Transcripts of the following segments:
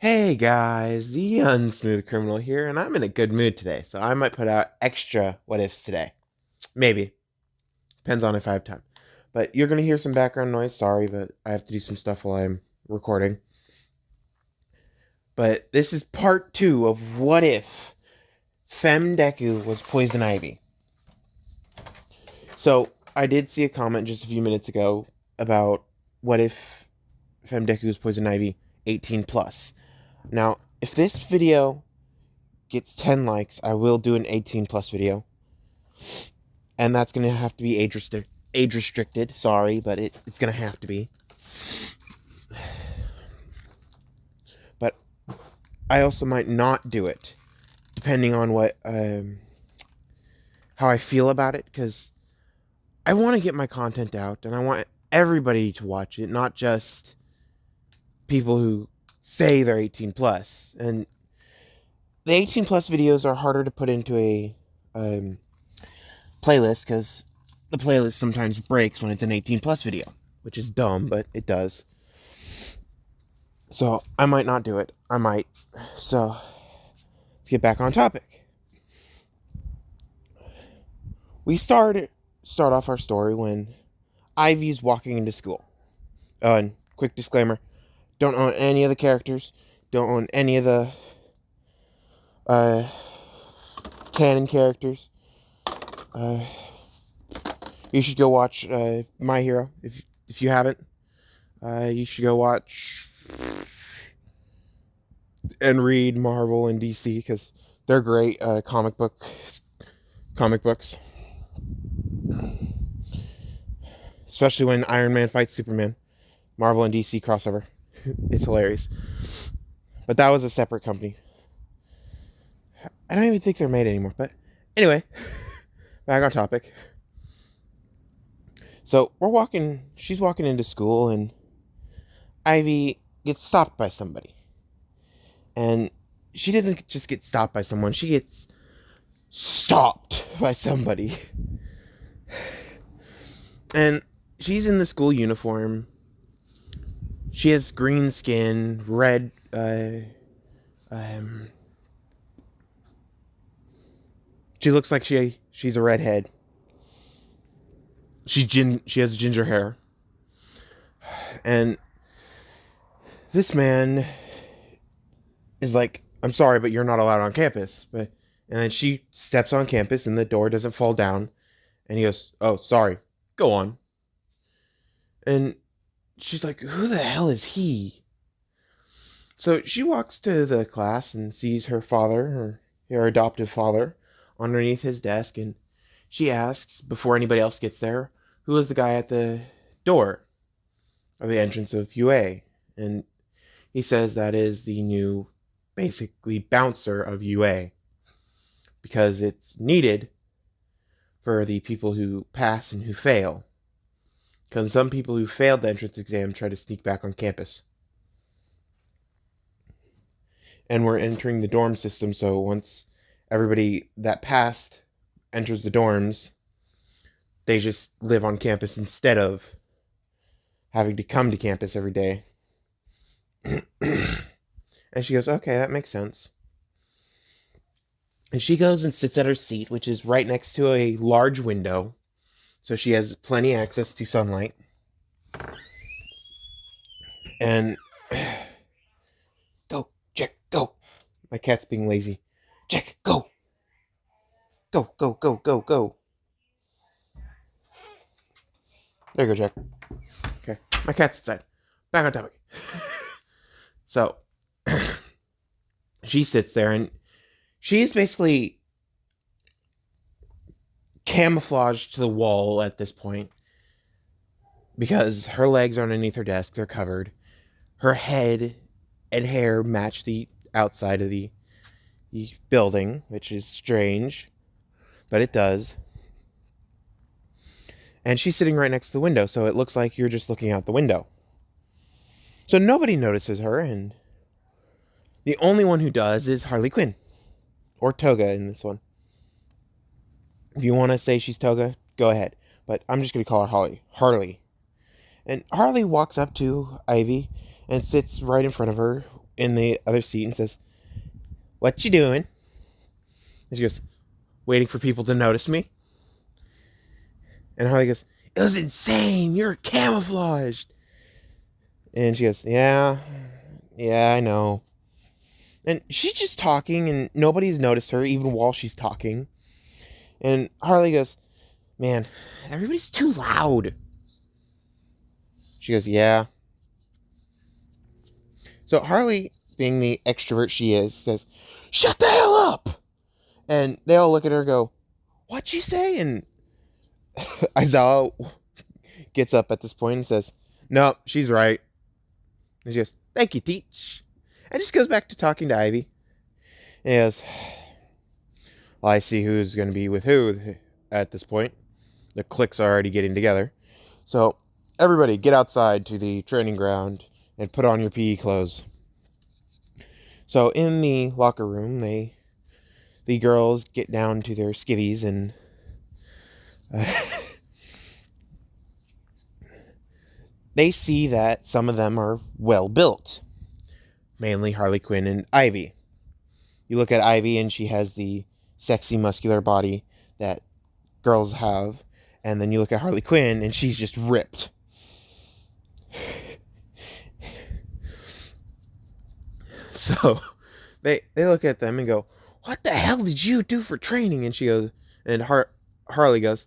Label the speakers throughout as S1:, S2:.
S1: Hey guys, the Unsmooth Criminal here, and I'm in a good mood today, so I might put out extra what ifs today. Maybe. Depends on if I have time. But you're gonna hear some background noise, sorry, but I have to do some stuff while I'm recording. But this is part 2 of what if deku was poison ivy. So I did see a comment just a few minutes ago about what if deku was poison ivy 18 plus. Now, if this video gets 10 likes, I will do an 18 plus video. And that's going to have to be age restricted. Sorry, but it's going to have to be. But I also might not do it, depending on what how I feel about it, because I want to get my content out, and I want everybody to watch it, not just people who say they're 18 plus. And the 18 plus videos are harder to put into a playlist because the playlist sometimes breaks when it's an 18 plus video, which is dumb, but it does. So I might not do it. I might. So let's get back on topic. We start off our story when Ivy's walking into school. Oh, and quick disclaimer: don't own any of the characters. Don't own any of the canon characters. You should go watch My Hero if you haven't. You should go watch and read Marvel and DC because they're great comic books, especially when Iron Man fights Superman. Marvel and DC crossover. It's hilarious. But that was a separate company. I don't even think they're made anymore. But anyway, back on topic. So she's walking into school, and Ivy gets stopped by somebody. And she doesn't just get stopped by someone, she gets stopped by somebody. And she's in the school uniform. She has green skin, red, she looks like she's a redhead. She has ginger hair. And this man is like, I'm sorry, but you're not allowed on campus. And then she steps on campus and the door doesn't fall down. And he goes, oh, sorry, go on. And she's like, who the hell is he? So she walks to the class and sees her father, her adoptive father, underneath his desk. And she asks, before anybody else gets there, who is the guy at the door, or the entrance of UA? And he says that is the new, basically, bouncer of UA, because it's needed for the people who pass and who fail, because some people who failed the entrance exam try to sneak back on campus. And we're entering the dorm system, so once everybody that passed enters the dorms, they just live on campus instead of having to come to campus every day. And she goes, okay, that makes sense. And she goes and sits at her seat, which is right next to a large window, so she has plenty access to sunlight. And go, Jack, go. My cat's being lazy. Jack, go. Go, go, go, go, go. There you go, Jack. Okay, my cat's inside. Back on topic. So, she sits there, and she's basically camouflaged to the wall at this point, because her legs are underneath her desk, they're covered. Her head and hair match the outside of the building, which is strange, but it does. And she's sitting right next to the window, so it looks like you're just looking out the window. So nobody notices her, and the only one who does is Harley Quinn. Or Toga in this one. If you want to say she's Toga, go ahead. But I'm just going to call her Harley. And Harley walks up to Ivy and sits right in front of her in the other seat and says, "What you doing?" And she goes, "Waiting for people to notice me." And Harley goes, "It was insane. You're camouflaged." And she goes, "Yeah, I know." And she's just talking, and nobody's noticed her, even while she's talking. And Harley goes, "Man, everybody's too loud." She goes, "Yeah." So Harley, being the extrovert she is, says, "Shut the hell up!" And they all look at her and go, "What'd she say?" And Aizawa gets up at this point and says, "No, she's right." And she goes, "Thank you, Teach." And just goes back to talking to Ivy. And he goes, "Well, I see who's going to be with who at this point. The cliques are already getting together. So, everybody get outside to the training ground and put on your PE clothes." So, in the locker room, the girls get down to their skivvies and they see that some of them are well built. Mainly Harley Quinn and Ivy. You look at Ivy and she has the sexy muscular body that girls have. And then you look at Harley Quinn and she's just ripped. So they look at them and go, "What the hell did you do for training?" And she goes, and Harley goes,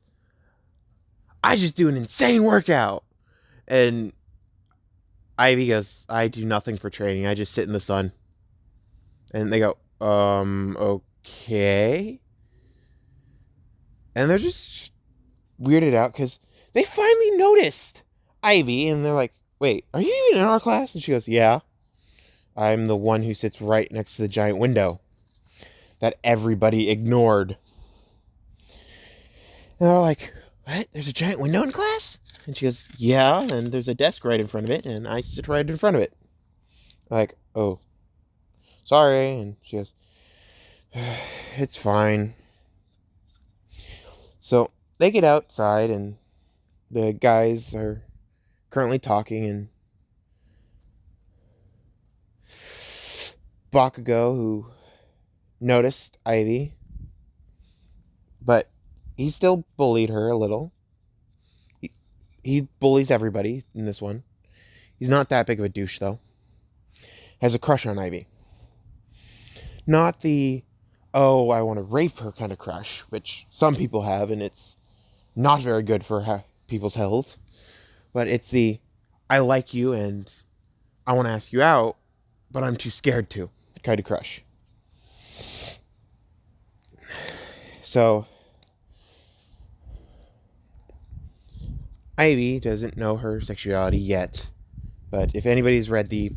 S1: "I just do an insane workout." And Ivy goes, "I do nothing for training. I just sit in the sun." And they go, "Okay." And they're just weirded out because they finally noticed Ivy, and they're like, "Wait, are you even in our class?" And she goes, "Yeah. I'm the one who sits right next to the giant window that everybody ignored." And they're like, "What? There's a giant window in class?" And she goes, "Yeah, and there's a desk right in front of it, and I sit right in front of it." Like, "Oh, sorry." And she goes, "It's fine." So they get outside, and the guys are currently talking, and Bakugo, who noticed Ivy, but he still bullied her a little. He bullies everybody in this one. He's not that big of a douche, though. Has a crush on Ivy. Not the, "oh, I want to rape her" kind of crush, which some people have, and it's not very good for people's health. But it's the, "I like you and I want to ask you out, but I'm too scared to" kind of crush. So Ivy doesn't know her sexuality yet, but if anybody's read the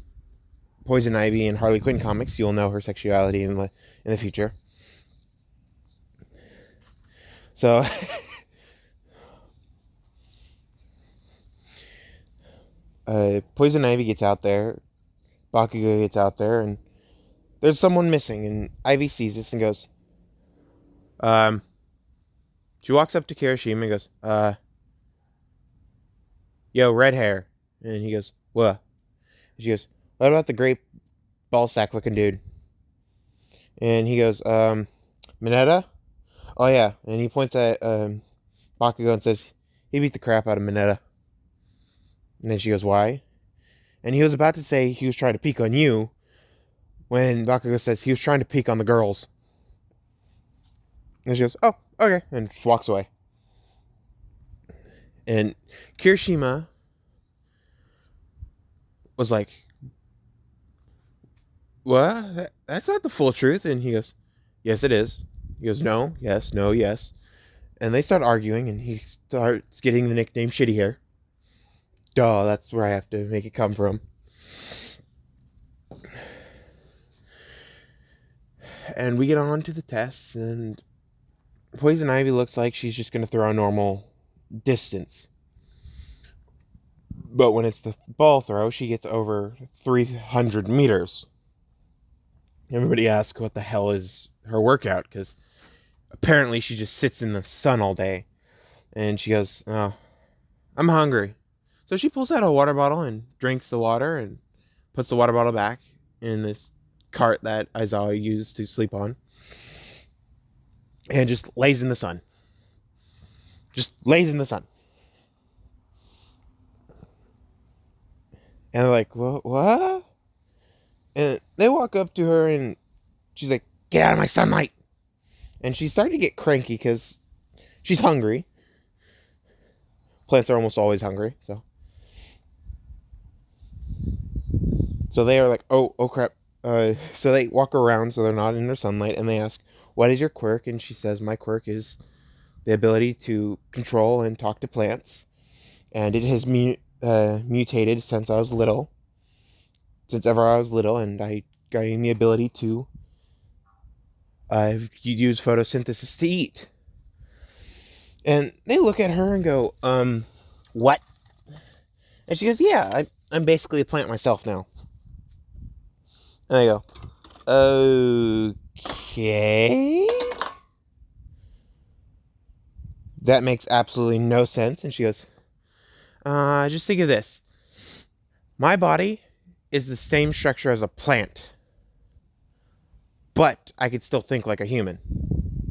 S1: Poison Ivy and Harley Quinn comics, you'll know her sexuality in the future. So Poison Ivy gets out there, Bakugo gets out there, and there's someone missing, and Ivy sees this and goes, she walks up to Kirishima and goes, "Yo, red hair." And he goes, "What?" And she goes, "What about the great ball sack looking dude?" And he goes, "Mineta?" "Oh, yeah." And he points at Bakugo and says, "He beat the crap out of Mineta." And then she goes, "Why?" And he was about to say he was trying to peek on you when Bakugo says he was trying to peek on the girls. And she goes, "Oh, okay." And just walks away. And Kirishima was like, "What? That's not the full truth." And he goes, "Yes, it is." He goes, "No, yes, no, yes." And they start arguing, and he starts getting the nickname Shitty Hair. Duh, that's where I have to make it come from. And we get on to the tests, and Poison Ivy looks like she's just going to throw a normal distance. But when it's the ball throw, she gets over 300 meters. Everybody asks what the hell is her workout, because apparently she just sits in the sun all day. And she goes, "Oh, I'm hungry." So she pulls out a water bottle and drinks the water and puts the water bottle back. in this cart that Aizawa used to sleep on, and just lays in the sun. Just lays in the sun. And they're like, what? And they walk up to her, and she's like, get out of my sunlight. And she's starting to get cranky because she's hungry. Plants are almost always hungry, so they are like, oh crap. So they walk around so they're not in their sunlight, and they ask, what is your quirk? And she says, my quirk is the ability to control and talk to plants, and it has mutated since I was little. Since ever I was little, and I gained the ability to use photosynthesis to eat. And they look at her and go, what? And she goes, yeah, I'm basically a plant myself now. And I go, okay. That makes absolutely no sense. And she goes, just think of this. My body is the same structure as a plant, but I could still think like a human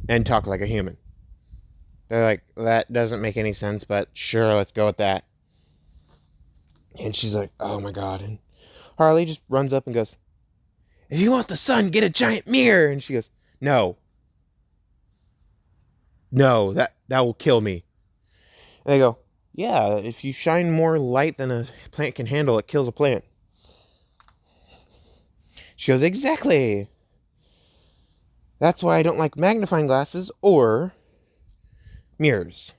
S1: and talk like a human. They're like, that doesn't make any sense, but sure, let's go with that. And she's like, oh my god. And Harley just runs up and goes, if you want the sun, get a giant mirror. And she goes, no, that will kill me. And they go, yeah, if you shine more light than a plant can handle, it kills a plant. She goes, exactly. That's why I don't like magnifying glasses or mirrors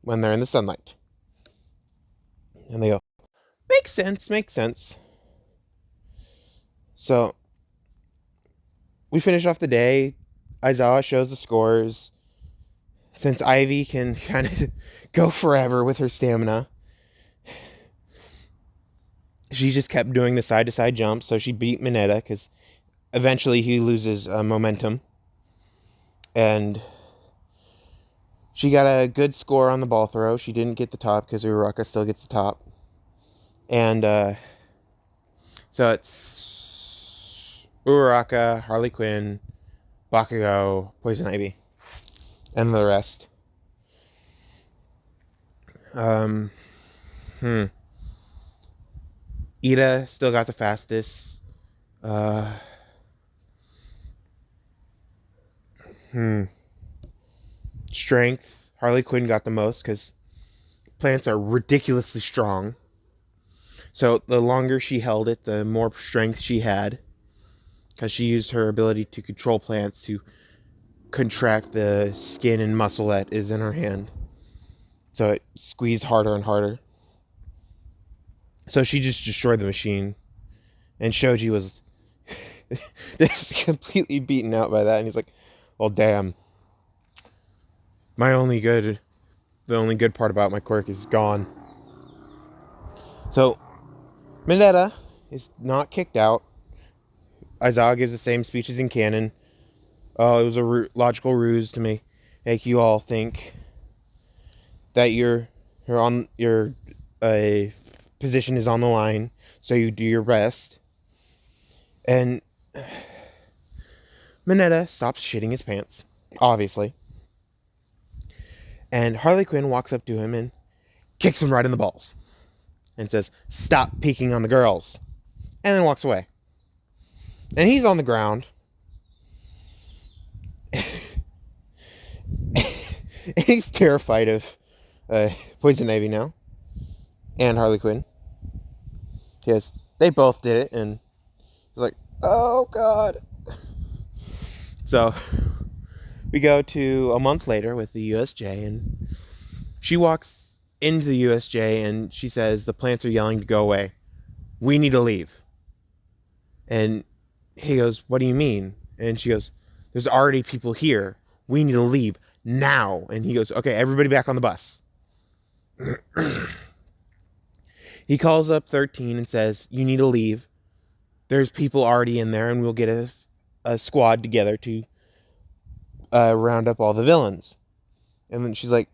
S1: when they're in the sunlight. And they go, makes sense. So we finish off the day. Aizawa shows the scores. Since Ivy can kind of go forever with her stamina, she just kept doing the side-to-side jumps, so she beat Mineta, because eventually he loses momentum. And she got a good score on the ball throw. She didn't get the top, because Uraraka still gets the top. And so it's Uraraka, Harley Quinn, Bakugo, Poison Ivy, and the rest. Ida still got the fastest. Strength, Harley Quinn got the most, because plants are ridiculously strong. So the longer she held it, the more strength she had, because she used her ability to control plants to contract the skin and muscle that is in her hand. So it squeezed harder and harder. So she just destroyed the machine. And Shoji was just completely beaten out by that. And he's like, well, damn. The only good part about my quirk is gone. So Mineta is not kicked out. Aizawa gives the same speeches in canon. Oh, it was a logical ruse to make you all think that your position is on the line, so you do your best. And Mineta stops shitting his pants, obviously. And Harley Quinn walks up to him and kicks him right in the balls and says, stop peeking on the girls. And then walks away. And he's on the ground. And he's terrified of Poison Ivy now. And Harley Quinn. Because they both did it. And he's like, oh god. So we go to a month later with the USJ. And she walks into the USJ and she says, the plants are yelling to go away. We need to leave. And he goes, what do you mean? And she goes, there's already people here. We need to leave now. And he goes, okay, everybody back on the bus. He calls up 13 and says, you need to leave. There's people already in there, and we'll get a squad together to round up all the villains. And then she's like,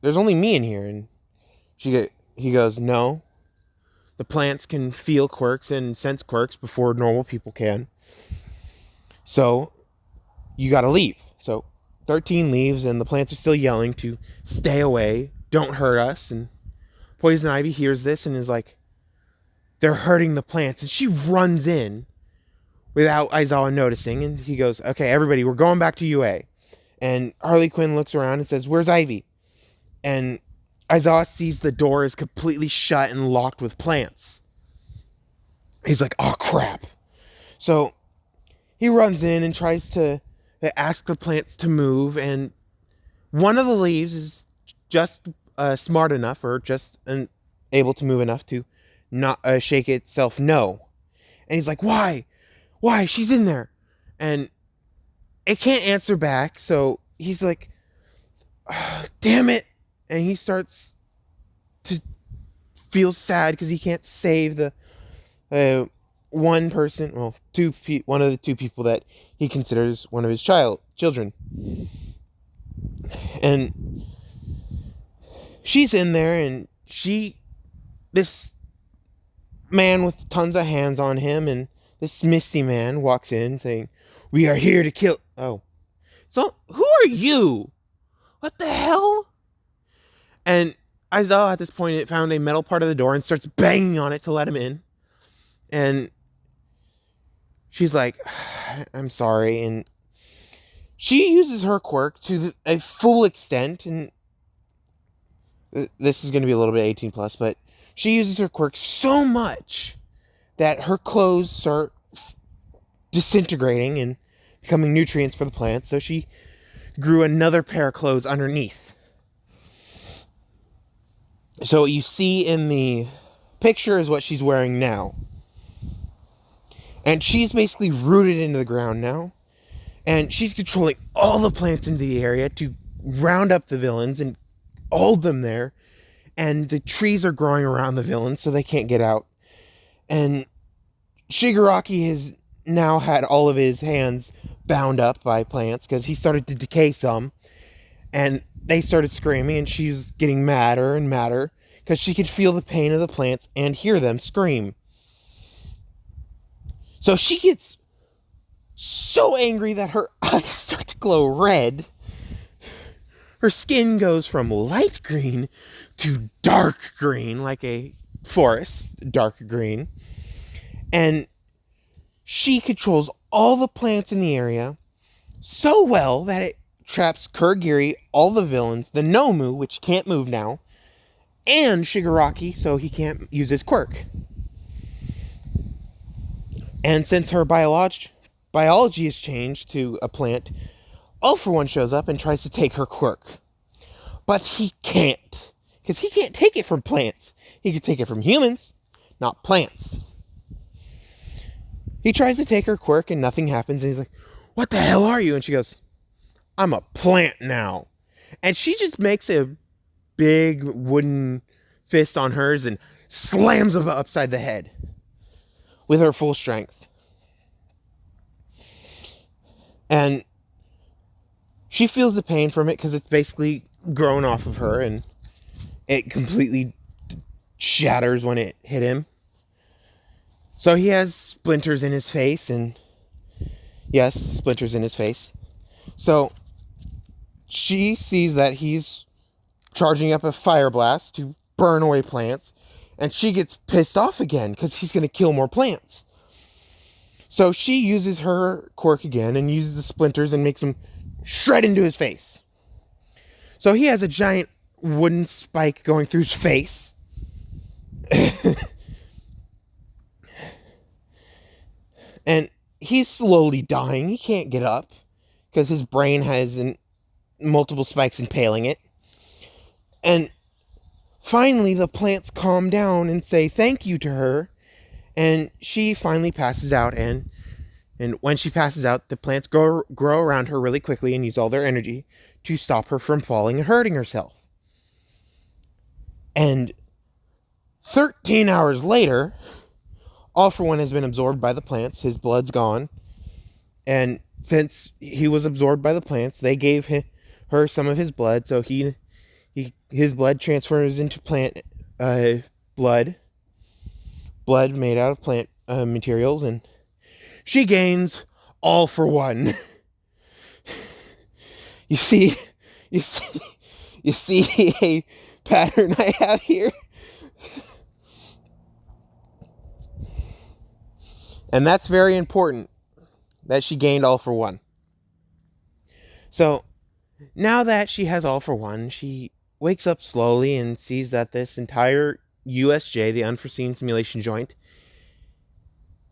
S1: there's only me in here. And he goes, no, The plants can feel quirks and sense quirks before normal people can. So you got to leave. So 13 leaves, and the plants are still yelling to stay away, don't hurt us. And Poison Ivy hears this and is like, they're hurting the plants. And she runs in without Aizawa noticing. And he goes, okay, everybody, we're going back to UA. And Harley Quinn looks around and says, where's Ivy? And Aizawa sees the door is completely shut and locked with plants. He's like, oh, crap. So he runs in and tries to ask the plants to move. And one of the leaves is just smart enough or just able to move enough to not shake itself no. And he's like, why? Why? She's in there. And it can't answer back. So he's like, oh, damn it. And he starts to feel sad because he can't save the one person, well, one of the two people that he considers one of his children. And she's in there, and this man with tons of hands on him, and this misty man walks in saying, we are here to kill. Oh, so who are you? What the hell? And Aizawa at this point it found a metal part of the door and starts banging on it to let him in. And she's like, I'm sorry. And she uses her quirk to a full extent. And this is going to be a little bit 18 plus, but she uses her quirk so much that her clothes start disintegrating and becoming nutrients for the plants. So she grew another pair of clothes underneath. So what you see in the picture is what she's wearing now. And she's basically rooted into the ground now. And she's controlling all the plants in the area to round up the villains and hold them there. And the trees are growing around the villains so they can't get out. And Shigaraki has now had all of his hands bound up by plants because he started to decay some. And they started screaming, and she was getting madder and madder because she could feel the pain of the plants and hear them scream. So she gets so angry that her eyes start to glow red. Her skin goes from light green to dark green, like a forest, dark green. And she controls all the plants in the area so well that it traps Kurogiri, all the villains, the Nomu, which can't move now, and Shigaraki, so he can't use his quirk. And since her biology has changed to a plant, All For One shows up and tries to take her quirk. But he can't, because he can't take it from plants. He can take it from humans, not plants. He tries to take her quirk and nothing happens, and he's like, what the hell are you? And she goes, I'm a plant now. And she just makes a big wooden fist on hers and slams him upside the head with her full strength. And she feels the pain from it because it's basically grown off of her and it completely shatters when it hit him. So he has splinters in his face, and yes, splinters in his face. So she sees that he's charging up a fire blast to burn away plants, and she gets pissed off again because he's going to kill more plants. So she uses her quirk again and uses the splinters and makes him shred into his face. So he has a giant wooden spike going through his face. And he's slowly dying. He can't get up because his brain has multiple spikes impaling it. And finally, the plants calm down and say thank you to her. And she finally passes out. And when she passes out, the plants grow around her really quickly and use all their energy to stop her from falling and hurting herself. And 13 hours later, All For One has been absorbed by the plants. His blood's gone. And since he was absorbed by the plants, they gave her some of his blood. So his blood transfers into plant blood. blood made out of plant materials, and she gains all for one. You see, you see, you see a pattern I have here? And that's very important, that she gained all for one. So, now that she has all for one, she wakes up slowly and sees that this entire USJ, the Unforeseen Simulation Joint,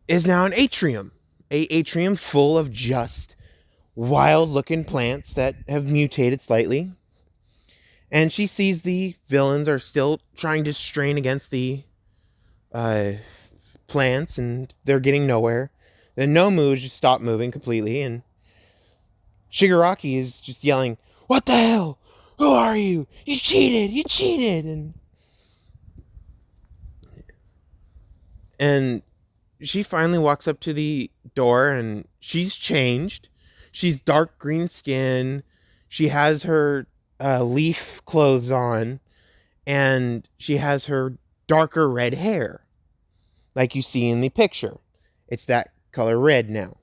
S1: is now an atrium. A atrium full of just wild-looking plants that have mutated slightly. And she sees the villains are still trying to strain against the plants, and they're getting nowhere. The Nomu just stopped moving completely, and Shigaraki is just yelling, "What the hell? Who are you? You cheated! You cheated!" And she finally walks up to the door, and she's changed. She's dark green skin. She has her leaf clothes on, and she has her darker red hair, like you see in the picture. It's that color red now.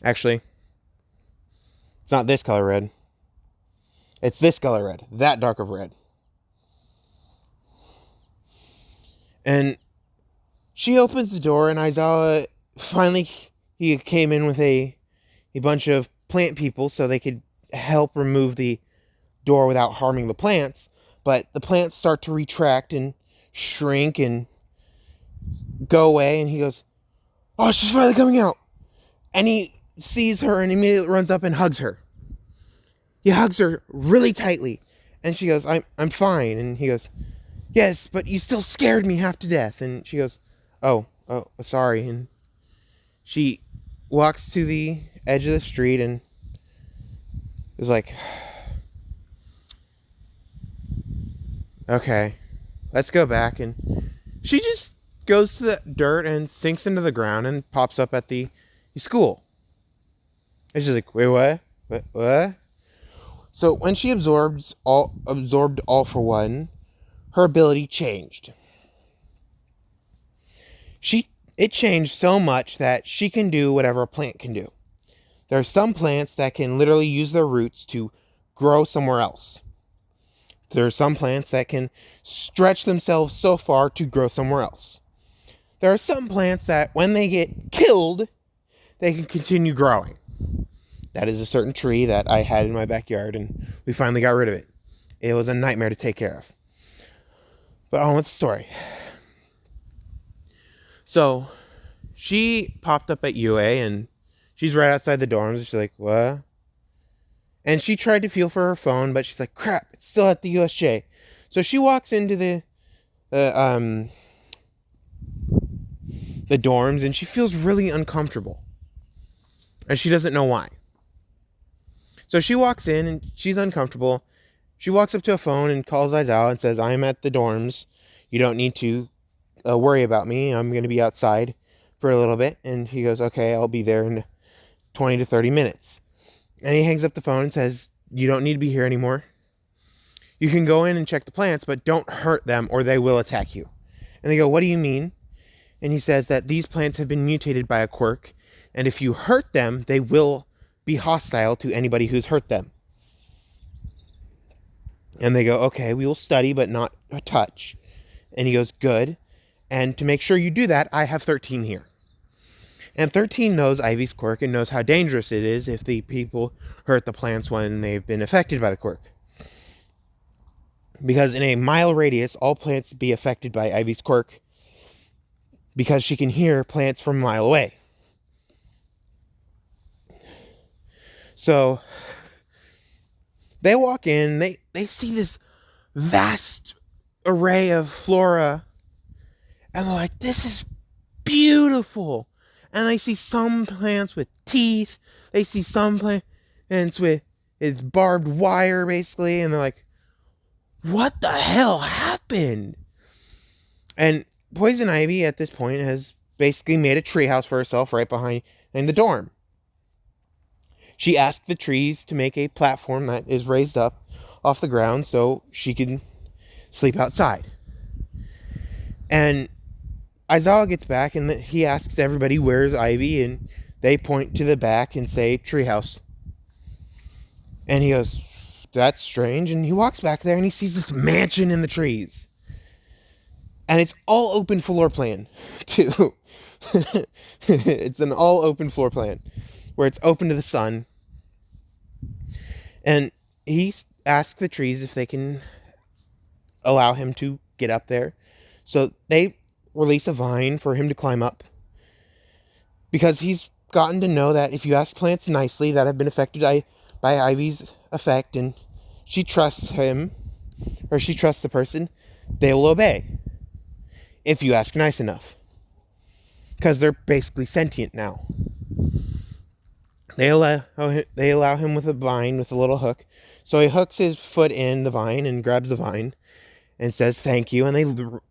S1: Actually, it's not this color red. It's this color red. That dark of red. And she opens the door, and Aizawa finally, he came in with a bunch of plant people so they could help remove the door without harming the plants. But the plants start to retract and shrink and go away, and he goes, "Oh, she's finally coming out." And he sees her and immediately runs up and hugs her. He hugs her really tightly, and she goes, I'm fine. And he goes, "Yes, but you still scared me half to death." And she goes, oh, sorry. And she walks to the edge of the street and is like, "Okay, let's go back." And she just goes to the dirt and sinks into the ground and pops up at the school. And she's like, "Wait, what? What?" So when she absorbed all for one, her ability changed. It changed so much that she can do whatever a plant can do. There are some plants that can literally use their roots to grow somewhere else. There are some plants that can stretch themselves so far to grow somewhere else. There are some plants that, when they get killed, they can continue growing. That is a certain tree that I had in my backyard, and we finally got rid of it. It was a nightmare to take care of. But on with the story. So, she popped up at UA, and she's right outside the dorms. She's like, "What?" And she tried to feel for her phone, but she's like, "Crap, it's still at the USJ." So she walks into the dorms, and she feels really uncomfortable. And she doesn't know why. So she walks in, and she's uncomfortable. She walks up to a phone and calls Aizawa and says, "I'm at the dorms. You don't need to worry about me. I'm going to be outside for a little bit." And he goes, "Okay, I'll be there in 20 to 30 minutes. And he hangs up the phone and says, "You don't need to be here anymore. You can go in and check the plants, but don't hurt them or they will attack you." And they go, "What do you mean?" And he says that these plants have been mutated by a quirk, and if you hurt them, they will be hostile to anybody who's hurt them. And they go, "Okay, we will study, but not touch." And he goes, "Good. And to make sure you do that, I have 13 here." And 13 knows Ivy's quirk and knows how dangerous it is if the people hurt the plants when they've been affected by the quirk. Because in a mile radius, all plants be affected by Ivy's quirk, because she can hear plants from a mile away. So they walk in, they see this vast array of flora, and they're like, "This is beautiful." And they see some plants with teeth, they see some plants with it's barbed wire basically, and they're like, "What the hell happened?" And Poison Ivy at this point has basically made a treehouse for herself right behind in the dorm. She asked the trees to make a platform that is raised up off the ground so she can sleep outside. And Aizawa gets back and he asks everybody, where's Ivy? And they point to the back and say, treehouse. And he goes, that's strange. And he walks back there and he sees this mansion in the trees. And it's all open floor plan, too. It's an all open floor plan where it's open to the sun. And he asks the trees if they can allow him to get up there. So they release a vine for him to climb up. Because he's gotten to know that if you ask plants nicely that have been affected by Ivy's effect and she trusts him, or she trusts the person, they will obey. If you ask nice enough. Because they're basically sentient now. They allow him with a vine with a little hook. So he hooks his foot in the vine and grabs the vine and says thank you. And they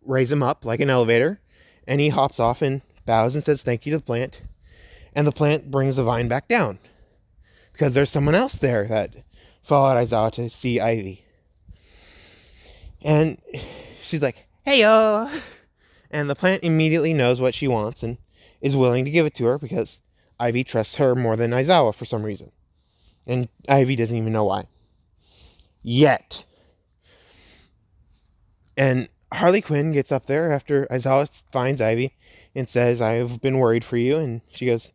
S1: raise him up like an elevator. And he hops off and bows and says thank you to the plant. And the plant brings the vine back down. Because there's someone else there that followed Aizawa to see Ivy. And she's like, hey-yo! And the plant immediately knows what she wants and is willing to give it to her because Ivy trusts her more than Aizawa for some reason. And Ivy doesn't even know why. Yet. And Harley Quinn gets up there after Aizawa finds Ivy and says, I've been worried for you. And she goes,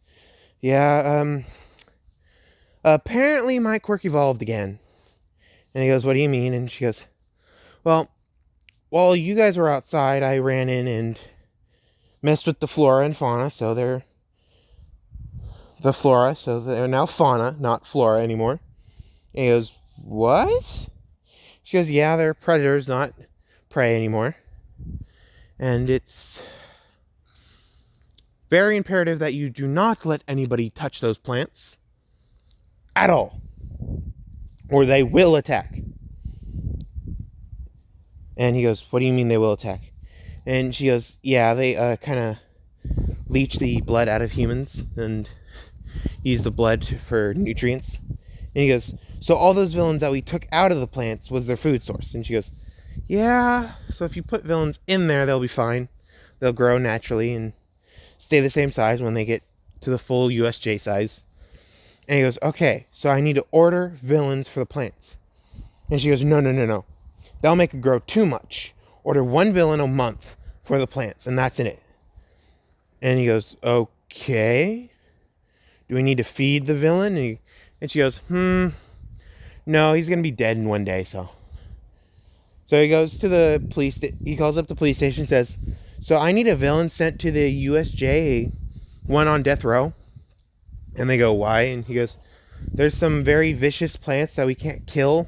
S1: yeah, apparently my quirk evolved again. And he goes, what do you mean? And she goes, well, while you guys were outside, I ran in and messed with the flora and fauna, so they're now fauna, not flora anymore. And he goes, what? She goes, yeah, they're predators, not prey anymore. And it's very imperative that you do not let anybody touch those plants at all, or they will attack. And he goes, what do you mean they will attack? And she goes, yeah, they kind of leech the blood out of humans and use the blood for nutrients. And he goes, so all those villains that we took out of the plants was their food source. And she goes, yeah, so if you put villains in there, they'll be fine. They'll grow naturally and stay the same size when they get to the full USJ size. And he goes, okay, so I need to order villains for the plants. And she goes, no. That'll make it grow too much. Order one villain a month for the plants, and that's in it. And he goes, okay. Do we need to feed the villain? And she goes, no, he's going to be dead in one day, so. So he goes to the he calls up the police station and says, so I need a villain sent to the USJ, one on death row. And they go, why? And he goes, there's some very vicious plants that we can't kill,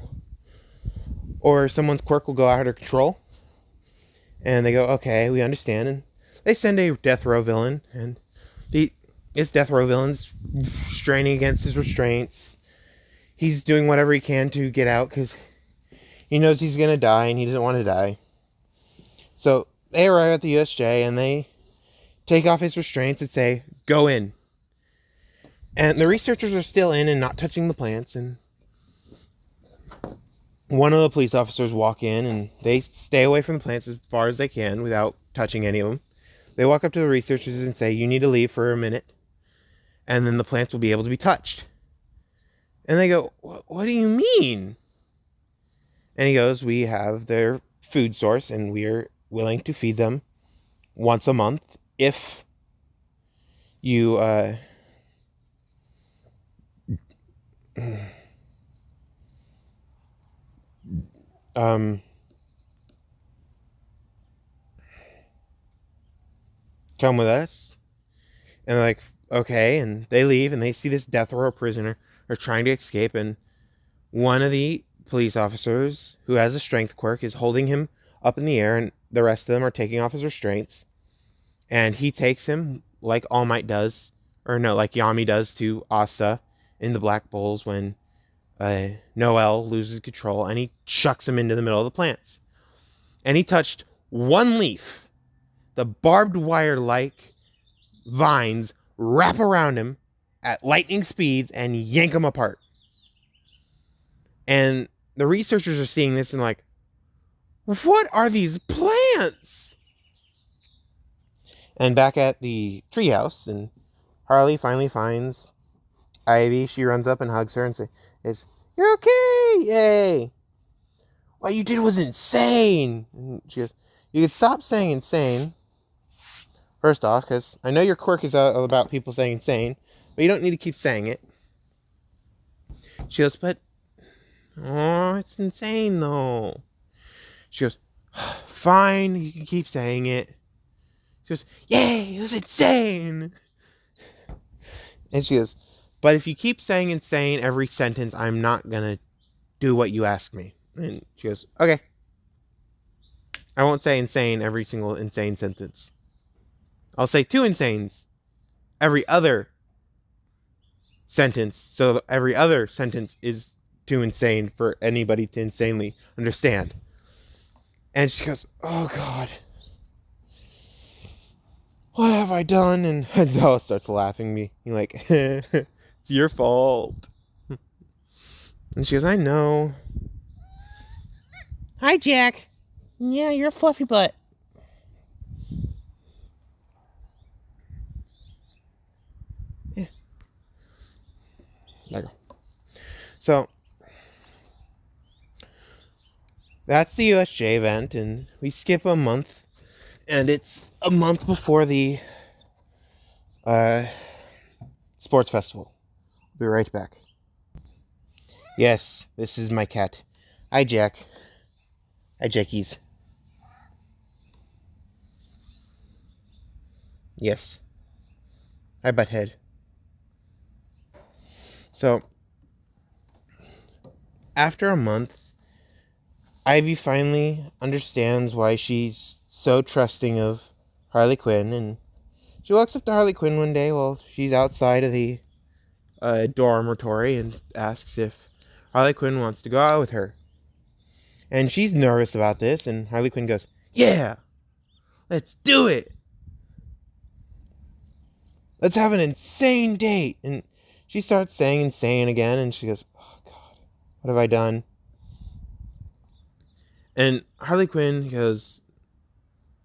S1: or someone's quirk will go out of control. And they go, okay, we understand. And they send a death row villain. And this death row villain's straining against his restraints. He's doing whatever he can to get out because he knows he's going to die and he doesn't want to die. So they arrive at the USJ and they take off his restraints and say, go in. And the researchers are still in and not touching the plants. And one of the police officers walk in and they stay away from the plants as far as they can without touching any of them. They walk up to the researchers and say, you need to leave for a minute. And then the plants will be able to be touched. And they go, what do you mean? And he goes, we have their food source and we're willing to feed them once a month if you come with us. And they're like, okay. And they leave and they see this death row prisoner are trying to escape. And one of the police officers who has a strength quirk is holding him up in the air. And the rest of them are taking off his restraints. And he takes him like All Might does. Or no, like Yami does to Asta in the Black Bulls when Noel loses control. And he chucks him into the middle of the plants. And he touched one leaf. The barbed wire-like vines wrap around him at lightning speeds and yank him apart. And the researchers are seeing this and like, what are these plants? And back at the treehouse, and Harley finally finds Ivy. She runs up and hugs her and says, "You're okay! Yay! What you did was insane!" And she goes, "You could stop saying insane, first off, because I know your quirk is about people saying insane, but you don't need to keep saying it." She goes, "But, oh, it's insane, though." She goes, "Fine, you can keep saying it." She goes, "Yay, it was insane!" And she goes, "But if you keep saying insane every sentence, I'm not gonna do what you ask me." And she goes, "Okay. I won't say insane every single insane sentence. I'll say two insanes every other sentence, so every other sentence is too insane for anybody to insanely understand." And she goes, "Oh God, what have I done?" And Zella starts laughing me. You're like, "It's your fault." And she goes, "I know." "Hi, Jack." "Yeah, you're a fluffy butt." Yeah, there you go. So that's the USJ event, and we skip a month, and it's a month before the uh, sports festival. I'll be right back. Yes, this is my cat. Hi, Jack. Hi, Jackies. Yes. Hi, Butthead. So, after a month, Ivy finally understands why she's so trusting of Harley Quinn, and she walks up to Harley Quinn one day while she's outside of the dormitory and asks if Harley Quinn wants to go out with her. And she's nervous about this, and Harley Quinn goes, "Yeah, let's do it. Let's have an insane date." And she starts saying insane again, and she goes, "Oh God, what have I done?" And Harley Quinn goes,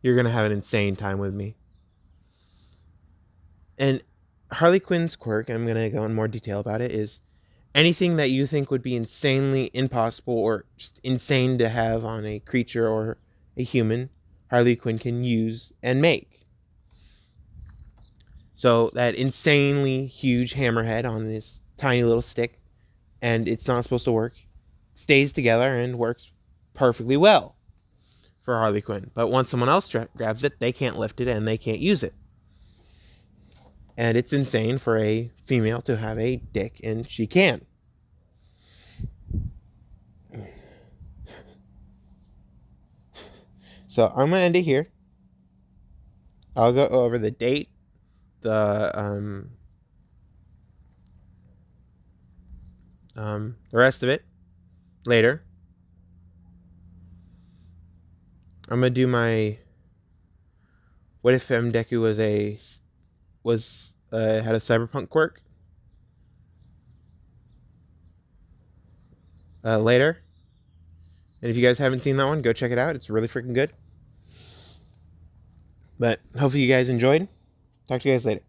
S1: "You're going to have an insane time with me." And Harley Quinn's quirk, I'm going to go in more detail about it, is anything that you think would be insanely impossible or just insane to have on a creature or a human, Harley Quinn can use and make. So that insanely huge hammerhead on this tiny little stick, and it's not supposed to work, stays together and works perfectly well for Harley Quinn. But once someone else grabs it, they can't lift it and they can't use it. And it's insane for a female to have a dick, and she can. So I'm gonna end it here. I'll go over the date, the rest of it later. I'm gonna do my what if deku had a cyberpunk quirk later. And if you guys haven't seen that one, go check it out. It's really freaking good. But hopefully you guys enjoyed. Talk to you guys later.